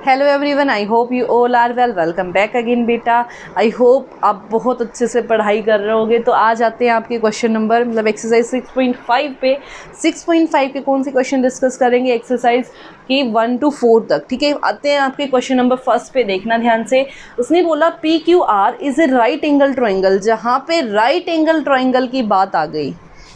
Hello everyone, I hope you all are well. Welcome back again बेटा। I hope आप बहुत अच्छे से पढ़ाई कर रहे होगे। तो आज आते हैं आपके क्वेश्चन नंबर मतलब एक्सरसाइज 6.5 पे। 6.5 के कौन से क्वेश्चन डिस्कस करेंगे एक्सरसाइज की 1 to 4 तक। ठीक है, आते हैं आपके क्वेश्चन नंबर फर्स्ट पे, देखना ध्यान से। उसने बोला PQR is a right angle triangle. जहाँ पे राइट एंगल ट्रायंगल की बात आ गई,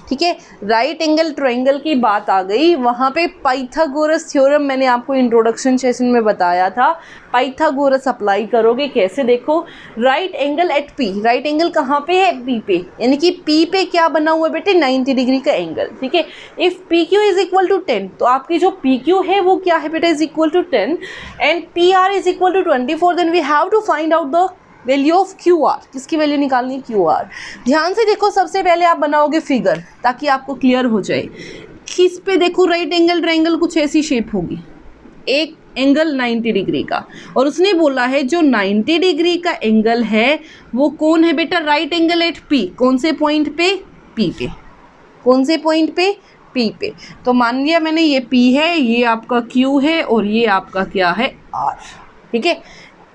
ठीक है, राइट एंगल ट्रायंगल की बात आ गई, वहाँ पे पाइथागोरस थ्योरम मैंने आपको इंट्रोडक्शन सेशन में बताया था। पाइथागोरस अप्लाई करोगे कैसे, देखो, right angle at P, right angle कहाँ पे है, P पे, यानी कि P पे क्या बना हुआ है बेटे, 90 डिग्री का एंगल। ठीक है, if PQ is equal to 10, तो आपकी जो PQ है वो क्या है बेटा, is equal to 10 and PR is equal to 24, then we have to find out the value of QR। किसकी वैल्यू निकालनी है, QR। ध्यान से देखो, सबसे पहले आप बनाओगे फिगर ताकि आपको क्लियर हो जाए। किस पे देखो, राइट एंगल ट्रायंगल कुछ ऐसी शेप होगी, एक एंगल 90 डिग्री का, और उसने बोला है जो 90 डिग्री का एंगल है वो कौन है बेटा, राइट एंगल एट P। कौन से पॉइंट पे, P पे। कौन से पॉइंट पे, P पे। तो मान लिया मैंने ये P है, ये आपका Q है और ये आपका क्या है, R। ठीक है,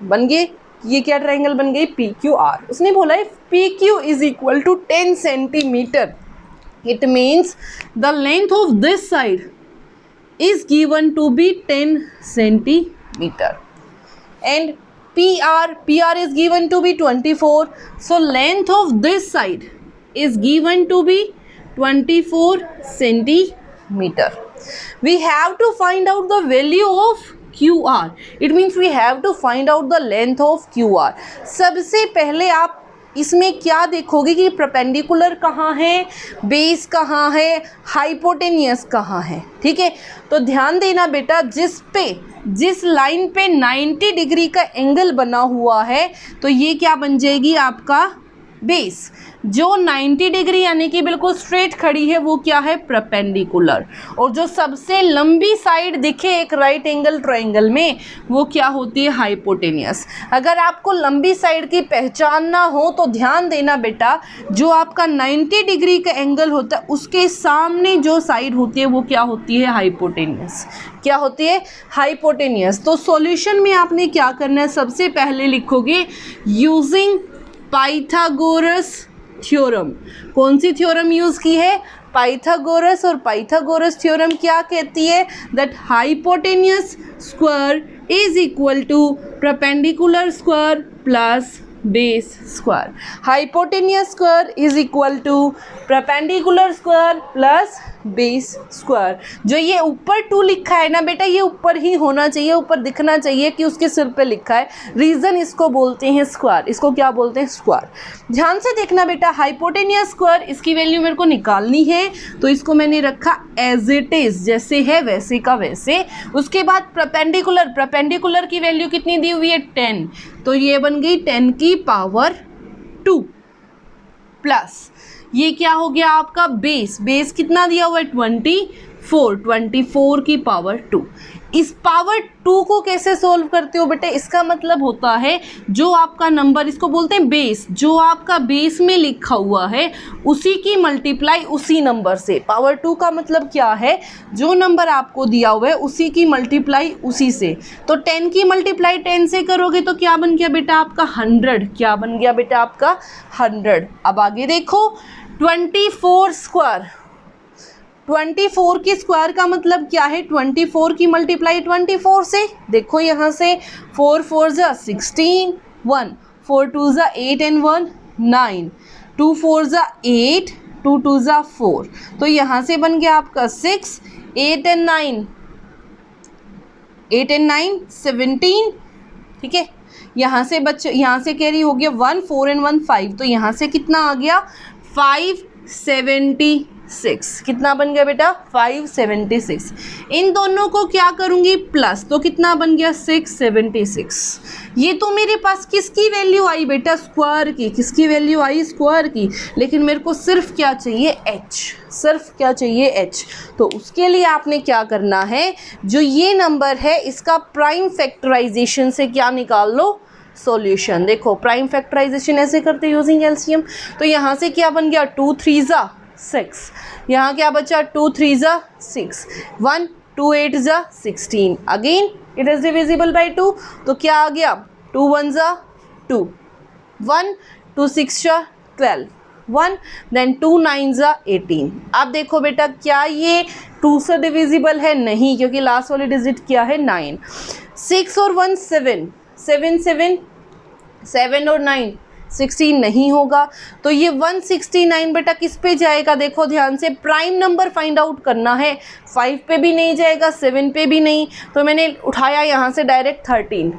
बन गए, ये क्या ट्रायंगल बन गई, PQR। उसने बोला है PQ is equal to 10 centimetre, it means the length of this side is given to be 10 centimetre and PR is given to be 24, so length of this side is given to be 24 centimeter. We have to find out the value of QR. It means we have to find out the length of QR. सबसे पहले आप इसमें क्या देखोगे कि perpendicular कहाँ है, base कहाँ है, हाइपोटेनियस कहाँ है। ठीक है, तो ध्यान देना बेटा, जिस लाइन पे 90 डिग्री का एंगल बना हुआ है तो ये क्या बन जाएगी, आपका बेस। जो 90 डिग्री यानी कि बिल्कुल स्ट्रेट खड़ी है वो क्या है, परपेंडिकुलर। और जो सबसे लंबी साइड दिखे एक राइट एंगल ट्रायंगल में वो क्या होती है, हाइपोटेनियस। अगर आपको लंबी साइड की पहचान ना हो तो ध्यान देना बेटा, जो आपका 90 डिग्री का एंगल होता है उसके सामने जो साइड होती है वो क्या होती है, हाइपोटेनियस। क्या होती है, हाइपोटेनियस। तो सॉल्यूशन में आपने क्या करना है, सबसे पहले लिखोगे यूजिंग पाइथागोरस थ्योरम। कौन सी थ्योरम यूज की है, पाइथागोरस। और पाइथागोरस थ्योरम क्या कहती है, that hypotenuse square is equal to perpendicular square plus base square. Hypotenuse square is equal to perpendicular square plus base square. जो ये ऊपर 2 लिखा है ना बेटा, ये ऊपर ही होना चाहिए, ऊपर दिखना चाहिए कि उसके सिर पे लिखा है। रीज़न इसको बोलते हैं स्क्वायर, इसको क्या बोलते हैं, स्क्वायर। ध्यान से देखना बेटा, हाइपोटेनियस स्क्वायर, इसकी वैल्यू मेरे को निकालनी है तो इसको मैंने रखा एज इट इज, जैसे है वैसे का वैसे। उसके बाद परपेंडिकुलर की वैल्यू कितनी दी हुई है, 10, तो ये बन गई 10 की पावर 2 प्लस ये क्या हो गया आपका बेस कितना दिया हुआ है, 24 की पावर 2। इस पावर 2 को कैसे सोल्व करते हो बेटे, इसका मतलब होता है जो आपका नंबर, इसको बोलते हैं बेस, जो आपका बेस में लिखा हुआ है उसी की मल्टीप्लाई उसी नंबर से। पावर 2 का मतलब क्या है, जो नंबर आपको दिया हुआ है उसी की मल्टीप्लाई उसी से। तो 10 की मल्टीप्लाई 10 से करोगे तो क्या बन गया बेटा आपका 100। क्या बन गया बेटा आपका 100। अब आगे देखो, 24 स्क्वायर, 24 की स्क्वायर का मतलब क्या है, 24 की मल्टीप्लाई 24 से। देखो यहाँ से 4 4 जा 16, 1 4 2 जा 8 and 1 9, 2 4 जा 8, 2 2 जा 4, तो यहाँ से बन गया आपका 6, 8 and 9 17। ठीक है, यहाँ से यहाँ से कैरी हो गया 1 4 and 1 5, तो यहाँ से कितना आ गया 576। कितना बन गया बेटा, 576। इन दोनों को क्या करूँगी, प्लस, तो कितना बन गया 676। ये तो मेरे पास किसकी वैल्यू आई बेटा, स्क्वायर की। किसकी वैल्यू आई, स्क्वायर की। लेकिन मेरे को सिर्फ क्या चाहिए, h। सिर्फ क्या चाहिए, h। तो उसके लिए आपने क्या करना है, जो ये नंबर है इसका प्राइम फैक्टराइजेशन से क्या निकाल लो, सॉल्यूशन। देखो प्राइम फैक्टराइजेशन ऐसे करते यूजिंग एलसीएम। तो यहाँ से क्या बन गया, 2 3 जा 6, यहाँ क्या बचा, 2 3 जा 6, 1 2 8 जा 16, again it is divisible by 2, तो क्या आ गया 2 1 जा 2, 1 2 6 जा 12, 1 देन 2 9 जा 18। अब देखो बेटा क्या ये 2 से डिविजिबल है? नहीं, क्योंकि लास्ट वाली डिजिट क्या है 9। 6 और 1 7, 7 7 7 और 9 16 नहीं होगा, तो ये 169 बेटा किस पे जाएगा? देखो ध्यान से, प्राइम नंबर फाइंड आउट करना है। 5 पे भी नहीं जाएगा, 7 पे भी नहीं, तो मैंने उठाया यहाँ से डायरेक्ट 13,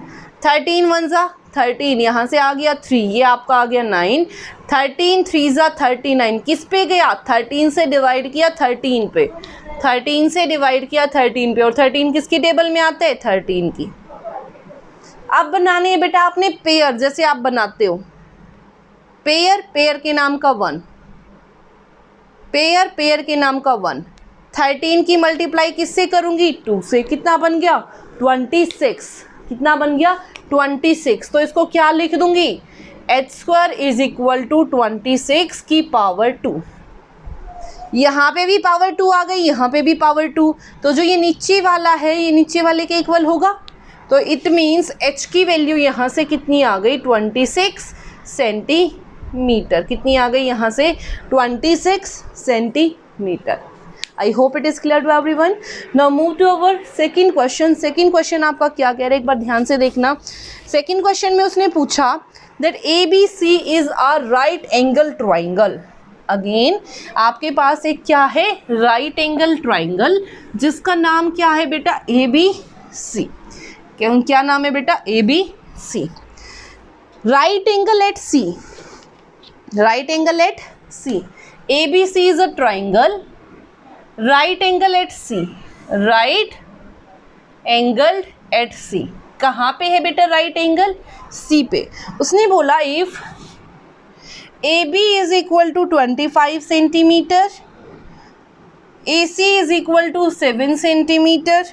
13 1 जा 13, यहाँ से आ गया 3, ये आपका आ गया 9, 13 3 जा 39, किस पे गया? 13 से डिवाइड किया 13 पे, 13 से डिवाइड किया 13 पे, और 13 किसकी टेबल में आते हैं? 13 की। अब बनाने है बेटा आपने पेयर, जैसे आप बनाते हो पेयर, पेयर के नाम का 1, पेयर, पेयर के नाम का 1, 13 की मल्टीप्लाई किससे करूंगी? 2 से, कितना बन गया? 26, कितना बन गया? 26। तो इसको क्या लिख दूंगी? h² इज इक्वल टू 26 की पावर 2। यहाँ पे भी पावर 2 आ गई, यहाँ पे भी पावर 2, तो जो ये नीचे वाला है ये नीचे वाले के इक्वल होगा, तो इट मीन्स h की वैल्यू यहाँ से कितनी आ गई? 26 सेंटीमीटर। कितनी आ गई यहाँ से? 26 centimetre. I hope it is clear to everyone. Now move to our second question. Second question आपका क्या कह रहा है, एक बार ध्यान से देखना। सेकंड क्वेश्चन में उसने पूछा that ABC is a right angle triangle. Again आपके पास एक क्या है? राइट एंगल ट्राइंगल, जिसका नाम क्या है बेटा? ABC। क्या नाम है बेटा? ABC। Right angle at C, right angle at C, ABC is a triangle, right angle at C, right angle at C। कहाँ पे है बेटा राइट एंगल? C पे। उसने बोला if AB is equal to 25 centimetre, AC is equal to 7 centimetre,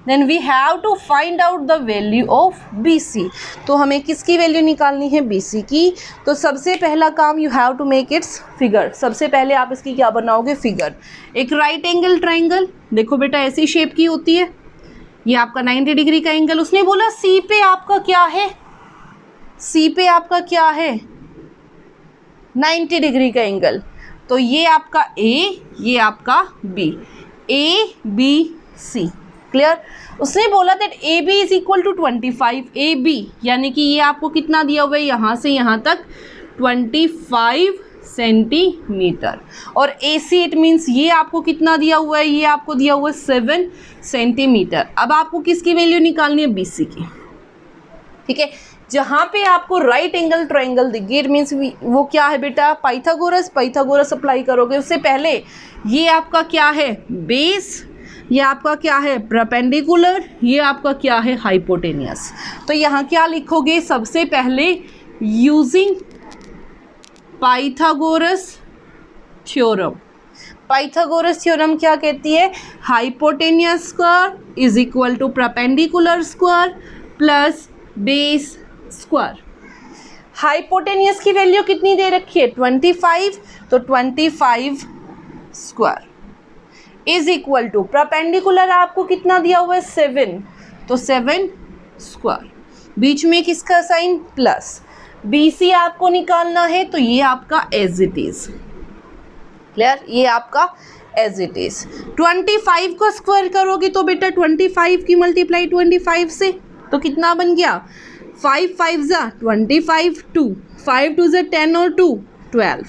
then we have to find out the value of BC। तो हमें किसकी वैल्यू निकालनी है? BC की। तो सबसे पहला काम you have to make its figure. सबसे पहले आप इसकी क्या बनाओगे? फिगर। एक राइट एंगल ट्राइंगल, देखो बेटा ऐसी शेप की होती है, ये आपका 90 डिग्री का एंगल। उसने बोला C पे आपका क्या है? C पे आपका क्या है? 90 डिग्री का एंगल। तो ये आपका A, ये आपका B, ABC। क्लियर? उसने बोला that AB is equal to 25, AB यानी कि ये आपको कितना दिया हुआ है? यहाँ से यहाँ तक 25 सेंटीमीटर, और AC इट मीन्स ये आपको कितना दिया हुआ है? ये आपको दिया हुआ है 7 सेंटीमीटर। अब आपको किसकी वैल्यू निकालनी है? BC की। ठीक है, जहाँ पे आपको राइट एंगल ट्राइंगल दिखी इट मीन्स वो क्या है बेटा? पाइथागोरस। पाइथागोरस अप्लाई करोगे। उससे पहले ये आपका क्या है? बेस। ये आपका क्या है? परपेंडिकुलर। ये आपका क्या है? हाइपोटेनियस। तो यहाँ क्या लिखोगे? सबसे पहले using Pythagoras theorem. Pythagoras theorem क्या कहती है? Hypotenuse square is equal to perpendicular square plus base square. Hypotenuse की वैल्यू कितनी दे रखी है? 25, तो 25 square is equal to perpendicular आपको कितना दिया हुआ है? 7, तो 7 स्क्वायर। बीच में किसका साइन? प्लस। BC आपको निकालना है, तो ये आपका एज इट इज। क्लियर? ये आपका एज इट इज। 25 को स्क्वायर करोगे तो बेटा 25 की मल्टीप्लाई 25 से, तो कितना बन गया? 5 5 जा 25, 2 5 2 जा 10 और 2 12,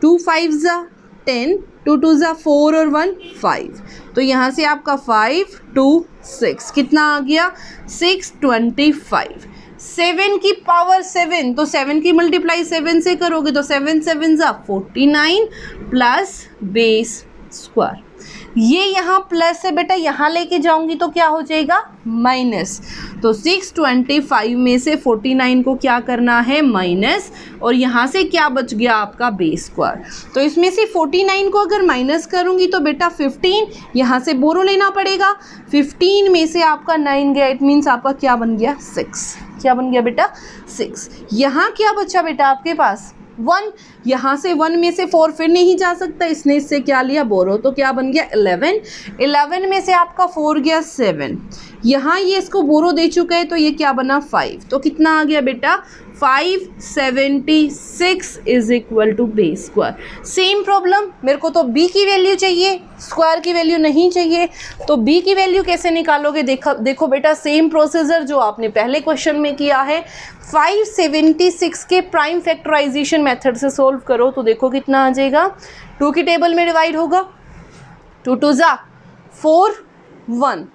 2 5 जा 10, 2 2 जा 4 और 1 5, तो यहाँ से आपका 5 2 6 कितना आ गया? 6 25। 7 की पावर 7, तो 7 की मल्टीप्लाई 7 से करोगे तो 7 7 जा 49 प्लस बेस स्क्वायर। ये यहाँ प्लस है बेटा, यहाँ लेके जाऊंगी तो क्या हो जाएगा? माइनस। तो 625 में से 49 को क्या करना है? माइनस, और यहाँ से क्या बच गया? आपका बेस स्क्वायर। तो इसमें से 49 को अगर माइनस करूँगी तो बेटा 15, यहाँ से बोरो लेना पड़ेगा। 15 में से आपका 9 गया, इट मीन्स आपका क्या बन गया? 6। क्या बन गया बेटा? 6। यहाँ क्या बचा बेटा आपके पास? 1, यहाँ से 1 में से 4 फिर नहीं जा सकता, इसने इससे क्या लिया, बोरो, तो क्या बन गया 11, 11 में से आपका 4 गया 7, यहाँ ये इसको बोरो दे चुका है तो ये क्या बना 5, तो कितना आ गया बेटा 576 is equal to base square. Same problem, मेरे को तो b की वैल्यू चाहिए, स्क्वायर की वैल्यू नहीं चाहिए, तो b की वैल्यू कैसे निकालोगे, देखो बेटा सेम प्रोसीजर जो आपने पहले क्वेश्चन में किया है, 576 के प्राइम फैक्टराइजेशन मेथड से सोल्व करो तो देखो कितना आ जाएगा, 2 की टेबल में डिवाइड होगा, 2 2 जा 4 1,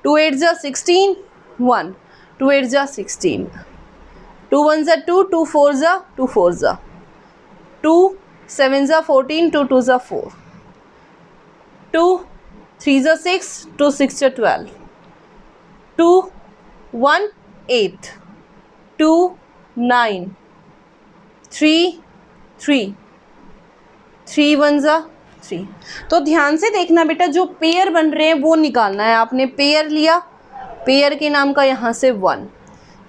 2 8 जा 16 1, 2 8 जा 16, 2 1 जा 2, 2 4 जा 2 4 जा 2 7 जा 14, 2 2 जा 4, 2 3 जा 6, 2 6 जा 12, 2 1 8, 2 9, 3 3, 3 1 जा 3। तो ध्यान से देखना बेटा, जो पेयर बन रहे हैं वो निकालना है। आपने पेयर लिया, पेयर के नाम का यहाँ से 1,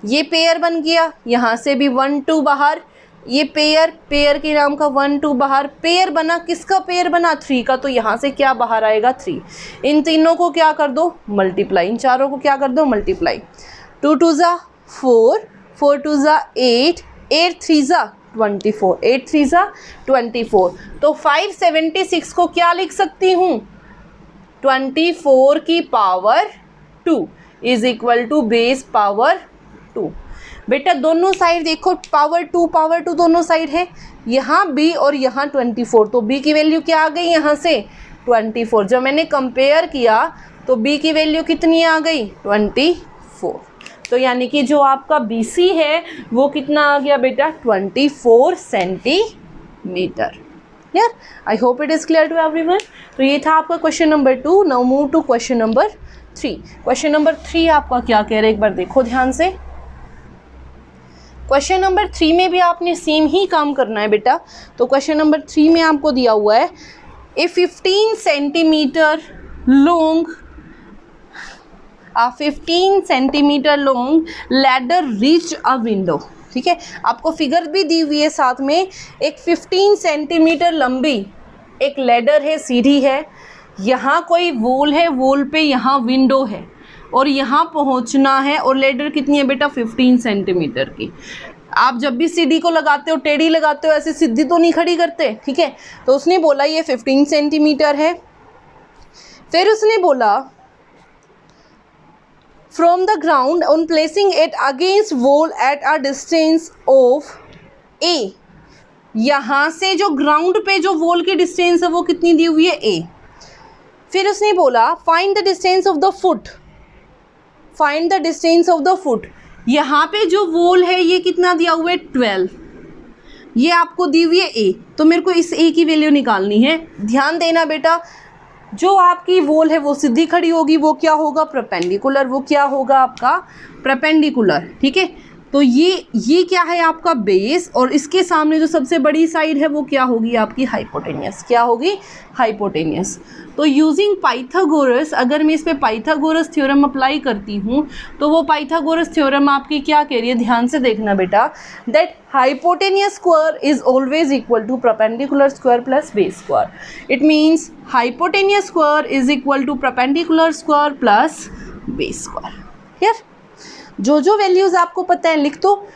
ये पेयर बन गया, यहाँ से भी 1 2 बाहर, ये पेयर के नाम का 1 2 बाहर, पेयर बना, किसका पेयर बना 3 का, तो यहाँ से क्या बाहर आएगा 3, इन तीनों को क्या कर दो मल्टीप्लाई, इन चारों को क्या कर दो मल्टीप्लाई, 2 2 जा 4, 4 2 जा 8, 8 3 जा 24, 8 3 जा 24, तो 576 को क्या लिख सकती हूँ 24 की power 2 is equal to base power 2। बेटा दोनों साइड देखो, पावर 2 दोनों साइड है, यहाँ b और यहाँ 24, तो b की वैल्यू क्या आ गई यहाँ से 24, जब मैंने कंपेयर किया तो b की वैल्यू कितनी आ गई 24, तो यानी कि जो आपका BC है वो कितना आ गया बेटा 24 सेंटीमीटर। यार I hope it is clear to everyone. तो ये था आपका question number 2। Now move to question number 3। Question number 3 आपका क्या कह रहे हैं, एक बार देखो ध्यान से। क्वेश्चन नंबर 3 में भी आपने सेम ही काम करना है बेटा। तो क्वेश्चन नंबर 3 में आपको दिया हुआ है ए 15 centimetre long ladder reach a window. ठीक है, आपको फिगर भी दी हुई है साथ में। एक 15 सेंटीमीटर लंबी एक लैडर है, सीढ़ी है, यहाँ कोई वॉल है, वॉल पे यहाँ विंडो है और यहाँ पहुँचना है। और लैडर कितनी है बेटा 15 सेंटीमीटर की। आप जब भी सीढ़ी को लगाते हो टेढ़ी लगाते हो, ऐसे सीधी तो नहीं खड़ी करते। ठीक है, तो उसने बोला ये 15 सेंटीमीटर है। फिर उसने बोला from the ground on placing it against wall at a distance of A. यहाँ से जो ग्राउंड पे जो वॉल की डिस्टेंस है वो कितनी दी हुई है ए। फिर उसने बोला find the distance of the foot, find the distance of the foot. यहाँ पे जो वॉल है ये कितना दिया हुआ है 12, ये आपको दी हुई है ए। तो मेरे को इस ए की वैल्यू निकालनी है। ध्यान देना बेटा, जो आपकी वॉल है वो सीधी खड़ी होगी, वो क्या होगा परपेंडिकुलर, वो क्या होगा आपका परपेंडिकुलर। ठीक है, तो ये क्या है आपका बेस, और इसके सामने जो सबसे बड़ी साइड है वो क्या होगी आपकी हाइपोटेनियस। क्या होगी हाइपोटेनियस। तो यूजिंग पाइथागोरस, अगर मैं इस पे पाइथागोरस थ्योरम अप्लाई करती हूँ तो वो पाइथागोरस थ्योरम आपकी क्या कह रही है, ध्यान से देखना बेटा, that hypotenuse square is always equal to perpendicular square plus base square. It means hypotenuse square is equal to perpendicular square plus base square. यार जो वैल्यूज़ आपको पता है लिख दो।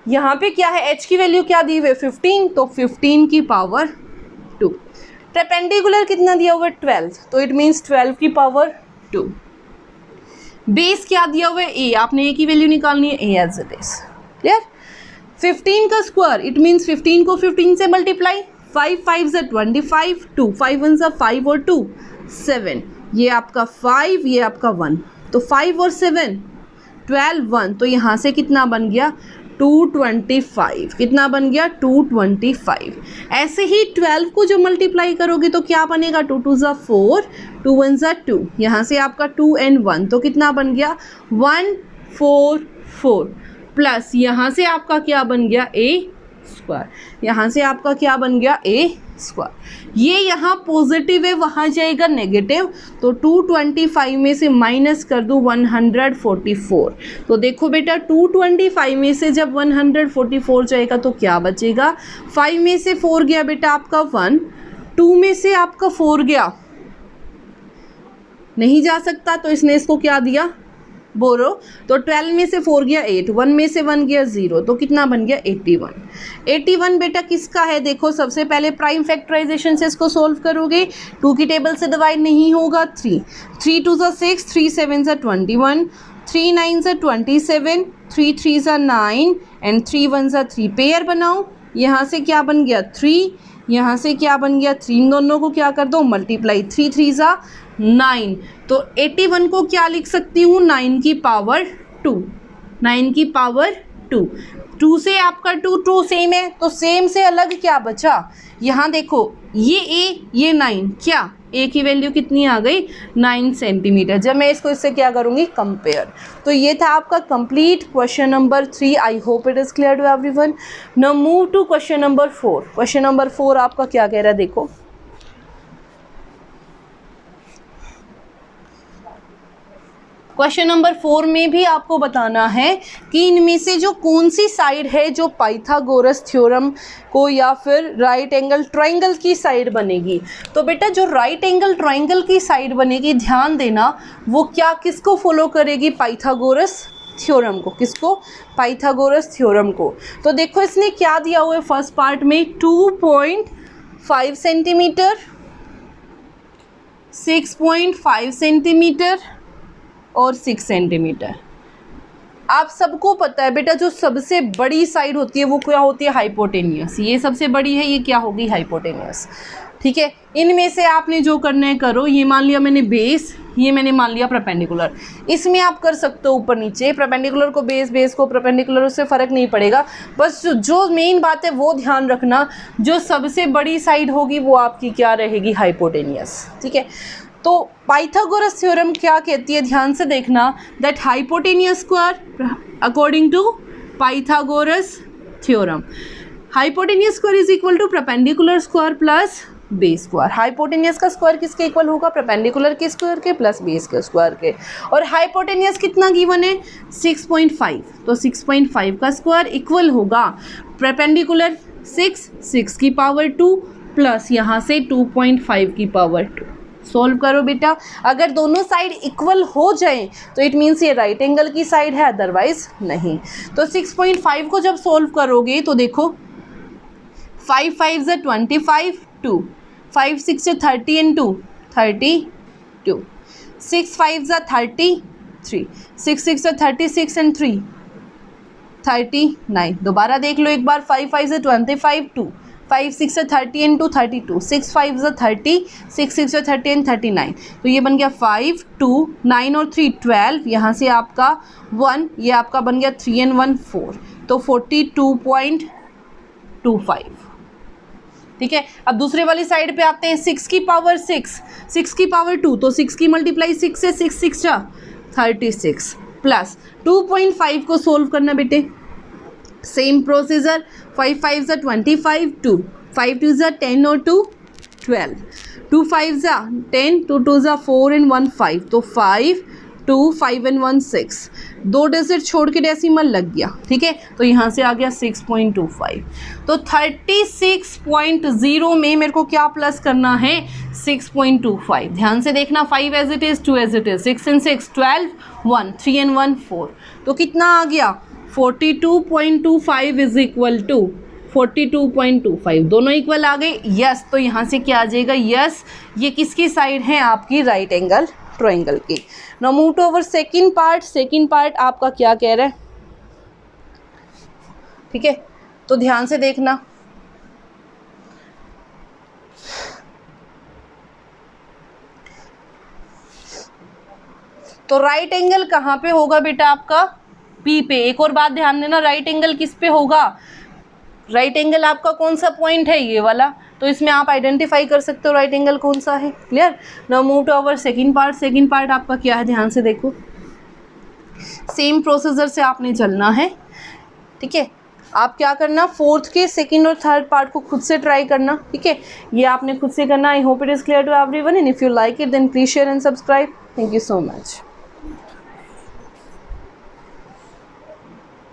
यहाँ पे क्या है, h की वैल्यू क्या दी हुई है 15, तो 15 की पावर 2। परपेंडिकुलर कितना दिया हुआ है 12, तो इट मीन्स 12 की पावर 2। बेस क्या दिया हुआ है a, आपने a की वैल्यू निकालनी है a as it is. Clear. 15 का स्क्वायर, इट मीन्स 15 को 15 से मल्टीप्लाई, 5 5 से 25, 2 5 1 से 5 और 2 7, ये आपका 5, ये आपका 1, तो 5 और 7 12 1, तो यहाँ से कितना बन गया 225। कितना बन गया 225। ऐसे ही 12 को जो मल्टीप्लाई करोगे तो क्या बनेगा 2 2 ज़ा 4, 2 1 ज़ा 2, यहाँ से आपका 2 and 1, तो कितना बन गया 144, प्लस यहाँ से आपका क्या बन गया a स्क्वायर, यहाँ से आपका क्या बन गया a स्क्वायर। ये यहाँ पॉजिटिव है, वहाँ जाएगा नेगेटिव, तो 225 में से माइनस कर दूँ 144। तो देखो बेटा 225 में से जब 144 जाएगा तो क्या बचेगा, 5 में से 4 गया बेटा आपका 1, 2 में से आपका 4 गया, नहीं जा सकता तो इसने इसको क्या दिया, बोरो, तो 12 में से 4 गया 8, 1 में से 1 गया 0, तो कितना बन गया 81। 81 बेटा किसका है, देखो सबसे पहले प्राइम फैक्टराइजेशन से इसको सोल्व करोगे, 2 की टेबल से डिवाइड नहीं होगा, 3 2 ज़ा 6, 3 7 ज़ा 21, 3 9 ज़ा 27, 3 3 ज़ा 9 एंड 3 1 ज़ा 3, पेयर बनाओ, यहाँ से क्या बन गया 3, यहाँ से क्या बन गया 3, इन दोनों को क्या कर दो मल्टीप्लाई, 3 3 ज़ा 9, तो 81 को क्या लिख सकती हूँ 9 की पावर 2, 9 की पावर 2, 2 से आपका 2 सेम है, तो सेम से अलग क्या बचा, यहाँ देखो ये a ये 9, क्या a की वैल्यू कितनी आ गई 9 सेंटीमीटर। जब मैं इसको इससे क्या करूँगी कंपेयर। तो ये था आपका complete question number 3। I hope it is clear to everyone. Now move to question number 4। Question number 4 आपका क्या कह रहा है, देखो क्वेश्चन नंबर 4 में भी आपको बताना है कि इनमें से जो कौन सी साइड है जो पाइथागोरस थ्योरम को या फिर राइट एंगल ट्रायंगल की साइड बनेगी। तो बेटा जो राइट एंगल ट्रायंगल की साइड बनेगी, ध्यान देना, वो क्या किसको फॉलो करेगी, पाइथागोरस थ्योरम को। किसको, पाइथागोरस थ्योरम को। तो देखो इसने क्या दिया हुआ है फर्स्ट पार्ट में 2.5 सेंटीमीटर, 6.5 सेंटीमीटर और 6 सेंटीमीटर। आप सबको पता है बेटा जो सबसे बड़ी साइड होती है वो क्या होती है, हाइपोटेनियस। ये सबसे बड़ी है, ये क्या होगी, हाइपोटेनियस। ठीक है, इनमें से आपने जो करना है करो। ये मान लिया मैंने बेस, ये मैंने मान लिया परपेंडिकुलर। इसमें आप कर सकते हो ऊपर नीचे, परपेंडिकुलर को बेस, बेस को परपेंडिकुलर, उससे फ़र्क नहीं पड़ेगा। बस जो मेन बात है वो ध्यान रखना, जो सबसे बड़ी साइड होगी वो आपकी क्या रहेगी, हाइपोटेनियस। ठीक है, तो पाइथागोरस थ्योरम क्या कहती है, ध्यान से देखना, that hypotenuse square according to Pythagoras theorem, hypotenuse square is equal to perpendicular square plus base square. Hypotenuse का स्क्वायर किसके इक्वल होगा, परपेंडिकुलर के स्क्वायर के प्लस बेस के स्क्वायर के। और हाइपोटेनियस कितना गिवन है 6.5, तो 6.5 का स्क्वायर इक्वल होगा परपेंडिकुलर 6 की पावर 2 प्लस यहाँ से 2.5 की पावर 2। सोल्व करो बेटा, अगर दोनों साइड इक्वल हो जाए तो इट मीन्स ये राइट एंगल की साइड है, अदरवाइज नहीं। तो 6.5 को जब सोल्व करोगे तो देखो 5 5 ज़ा 25, 2 5 6 ज़ा 30 एंड 2 32, 6 5 ज़ा 33, 6 6 ज़ा 36 एंड 3 39। दोबारा देख लो एक बार, 5 5 ज़ा 25, 2 5 6 ज़ा 30 एंड 2 32, 6 5 ज़ा 30, 6 6 ज़ा 30 एंड 39। तो ये बन गया 5 2 9 और 3 12, यहाँ से आपका 1, ये आपका बन गया 3 एंड 1 4, तो 42.25। ठीक है, अब दूसरे वाली साइड पे आते हैं, 6 की पावर 6, 6 की पावर 2, तो 6 की मल्टीप्लाई 6 से, 6 6 जा 36 प्लस 2.5 को सोल्व करना बेटे, सेम प्रोसीजर, 5 5 ज़ा 25, 2 5 2 ज़ा 10 और 2 12, 2 5 ज़ा 10, 2 2 ज़ा 4 एंड 1 5, तो 5 2 5 एंड 1 6, 2 डिजिट छोड़ के डेसिमल लग गया। ठीक है, तो यहाँ से आ गया 6.25। तो 36.0 में मेरे को क्या प्लस करना है, 6.25। ध्यान से देखना, 5 as it is, 2 as it is, 6 and 6 12, 1 3 and 1 4, तो कितना आ गया 42.25 इज इक्वल टू 42.25। दोनों इक्वल आ गए, यस। तो यहाँ से क्या आ जाएगा, यस, ये किसकी साइड है, आपकी राइट एंगल ट्रायंगल की। Now move to our second part. Second part आपका क्या कह रहा है, ठीक है, तो ध्यान से देखना। तो राइट एंगल कहाँ पे होगा बेटा, आपका पी पे। एक और बात ध्यान देना, राइट एंगल किस पे होगा, राइट एंगल आपका कौन सा पॉइंट है, ये वाला। तो इसमें आप आइडेंटिफाई कर सकते हो राइट एंगल कौन सा है। Clear. Now move to our second part. Second part आपका क्या है, ध्यान से देखो, सेम प्रोसीजर से आपने चलना है। ठीक है, आप क्या करना, फोर्थ के सेकंड और थर्ड पार्ट को खुद से ट्राई करना, ठीक है, ये आपने खुद से करना। I hope it is clear to everyone, and if you like it then please share and subscribe. Thank you so much.